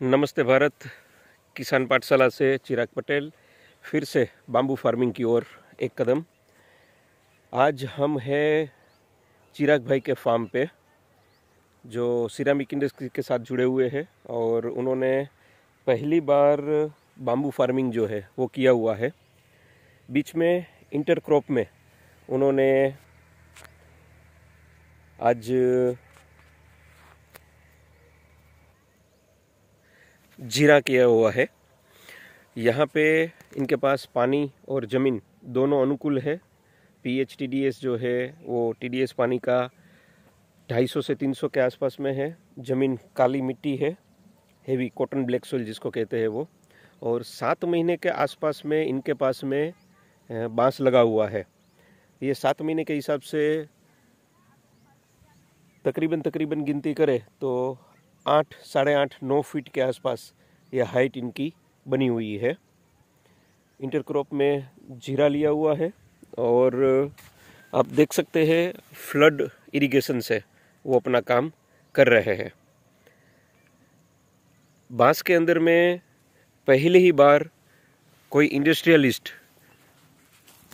नमस्ते भारत। किसान पाठशाला से चिराग पटेल फिर से बाम्बू फार्मिंग की ओर एक कदम। आज हम हैं चिराग भाई के फार्म पे, जो सिरामिक इंडस्ट्री के साथ जुड़े हुए हैं और उन्होंने पहली बार बाम्बू फार्मिंग जो है वो किया हुआ है। बीच में इंटरक्रॉप में उन्होंने आज जीरा किया हुआ है। यहाँ पे इनके पास पानी और ज़मीन दोनों अनुकूल है। पीएच टीडीएस जो है वो टीडीएस पानी का 250 से 300 के आसपास में है। ज़मीन काली मिट्टी है, हेवी कॉटन ब्लैक सोइल जिसको कहते हैं वो। और 7 महीने के आसपास में इनके पास में बांस लगा हुआ है। ये 7 महीने के हिसाब से तकरीबन गिनती करें तो 8, 8.5, 9 फीट के आसपास यह हाइट इनकी बनी हुई है। इंटरक्रॉप में जीरा लिया हुआ है और आप देख सकते हैं फ्लड इरिगेशन से वो अपना काम कर रहे हैं। बांस के अंदर में पहले ही बार कोई इंडस्ट्रियलिस्ट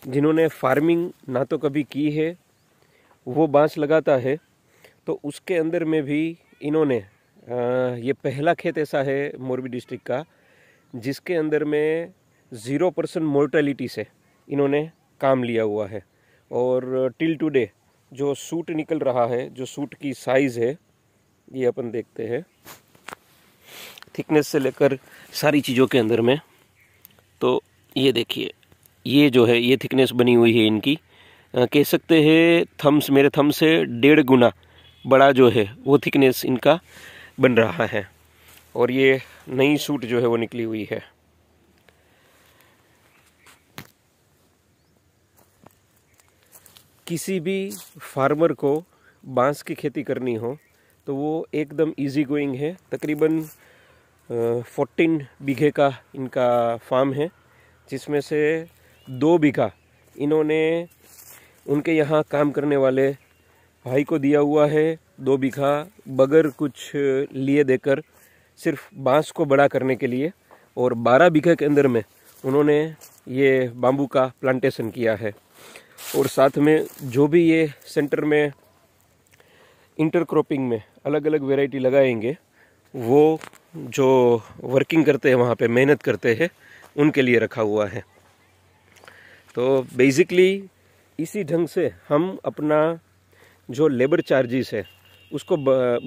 जिन्होंने फार्मिंग ना तो कभी की है वो बांस लगाता है, तो उसके अंदर में भी इन्होंने ये पहला खेत ऐसा है मोरबी डिस्ट्रिक्ट का जिसके अंदर में 0% मोर्टेलिटी से इन्होंने काम लिया हुआ है। और टिल टुडे जो सूट निकल रहा है, जो सूट की साइज़ है, ये अपन देखते हैं थिकनेस से लेकर सारी चीज़ों के अंदर में। तो ये देखिए, ये जो है ये थिकनेस बनी हुई है इनकी। कह सकते हैं थम्स, मेरे थम से 1.5 गुना बड़ा जो है वो थिकनेस इनका बन रहा है। और ये नई सूट जो है वो निकली हुई है। किसी भी फार्मर को बांस की खेती करनी हो तो वो एकदम इजी गोइंग है। तकरीबन 14 बीघे का इनका फार्म है, जिसमें से 2 बीघा इन्होंने उनके यहाँ काम करने वाले भाई को दिया हुआ है। 2 बीघा बगैर कुछ लिए देकर सिर्फ बांस को बड़ा करने के लिए, और 12 बीघे के अंदर में उन्होंने ये बाम्बू का प्लांटेशन किया है। और साथ में जो भी ये सेंटर में इंटरक्रॉपिंग में अलग अलग वैरायटी लगाएंगे, वो जो वर्किंग करते हैं वहाँ पे मेहनत करते हैं उनके लिए रखा हुआ है। तो बेसिकली इसी ढंग से हम अपना जो लेबर चार्जेस है उसको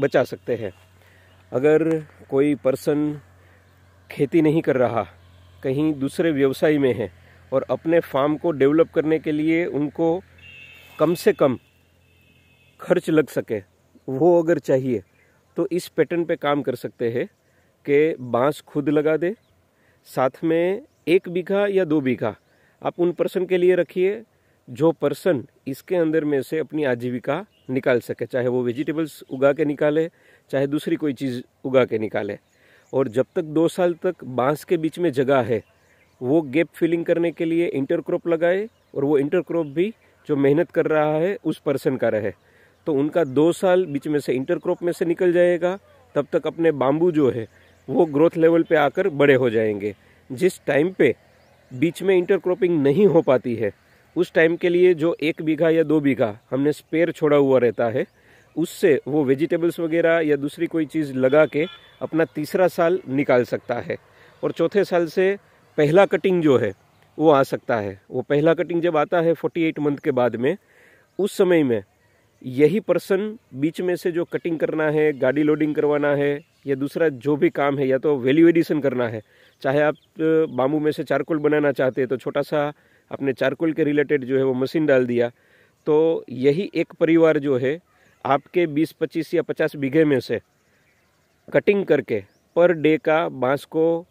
बचा सकते हैं। अगर कोई पर्सन खेती नहीं कर रहा, कहीं दूसरे व्यवसाय में है और अपने फार्म को डेवलप करने के लिए उनको कम से कम खर्च लग सके, वो अगर चाहिए तो इस पैटर्न पे काम कर सकते हैं कि बांस खुद लगा दे, साथ में 1 बीघा या 2 बीघा आप उन पर्सन के लिए रखिए जो पर्सन इसके अंदर में से अपनी आजीविका निकाल सके, चाहे वो वेजिटेबल्स उगा के निकाले, चाहे दूसरी कोई चीज़ उगा के निकाले। और जब तक 2 साल तक बांस के बीच में जगह है, वो गैप फिलिंग करने के लिए इंटरक्रॉप लगाए, और वो इंटरक्रॉप भी जो मेहनत कर रहा है उस पर्सन का रहे। तो उनका 2 साल बीच में से इंटरक्रॉप में से निकल जाएगा, तब तक अपने बाम्बू जो है वो ग्रोथ लेवल पे आकर बड़े हो जाएंगे। जिस टाइम पे बीच में इंटरक्रॉपिंग नहीं हो पाती है, उस टाइम के लिए जो 1 बीघा या 2 बीघा हमने स्पेयर छोड़ा हुआ रहता है, उससे वो वेजिटेबल्स वगैरह या दूसरी कोई चीज़ लगा के अपना तीसरा साल निकाल सकता है। और चौथे साल से पहला कटिंग जो है वो आ सकता है। वो पहला कटिंग जब आता है 48 मंथ के बाद में, उस समय में यही पर्सन बीच में से जो कटिंग करना है, गाड़ी लोडिंग करवाना है या दूसरा जो भी काम है, या तो वैल्यू एडिशन करना है, चाहे आप बाम्बू में से चारकोल बनाना चाहते हैं तो छोटा सा अपने चारकोल के रिलेटेड जो है वो मशीन डाल दिया, तो यही एक परिवार जो है आपके 20, 25 या 50 बीघे में से कटिंग करके पर डे का बांस को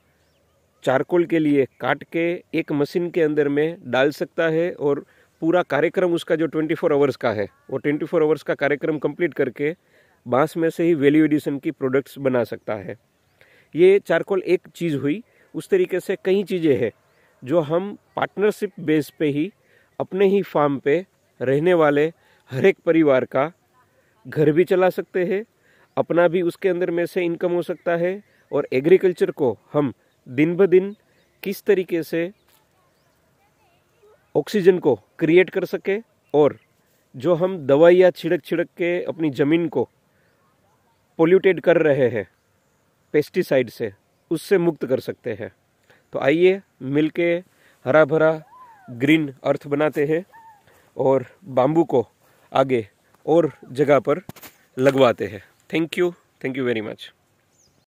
चारकोल के लिए काट के एक मशीन के अंदर में डाल सकता है। और पूरा कार्यक्रम उसका जो 24 आवर्स का है, वो 24 आवर्स का कार्यक्रम कंप्लीट करके बांस में से ही वैल्यू एडिशन की प्रोडक्ट्स बना सकता है। ये चारकोल एक चीज़ हुई। उस तरीके से कई चीज़ें हैं जो हम पार्टनरशिप बेस पे ही अपने ही फार्म पे रहने वाले हर एक परिवार का घर भी चला सकते हैं, अपना भी उसके अंदर में से इनकम हो सकता है, और एग्रीकल्चर को हम दिन ब दिन किस तरीके से ऑक्सीजन को क्रिएट कर सके और जो हम दवाइयाँ छिड़क के अपनी ज़मीन को पोल्यूटेड कर रहे हैं पेस्टिसाइड से, उससे मुक्त कर सकते हैं। तो आइए मिलके हरा भरा ग्रीन अर्थ बनाते हैं और बाम्बू को आगे और जगह पर लगवाते हैं। Thank you very much.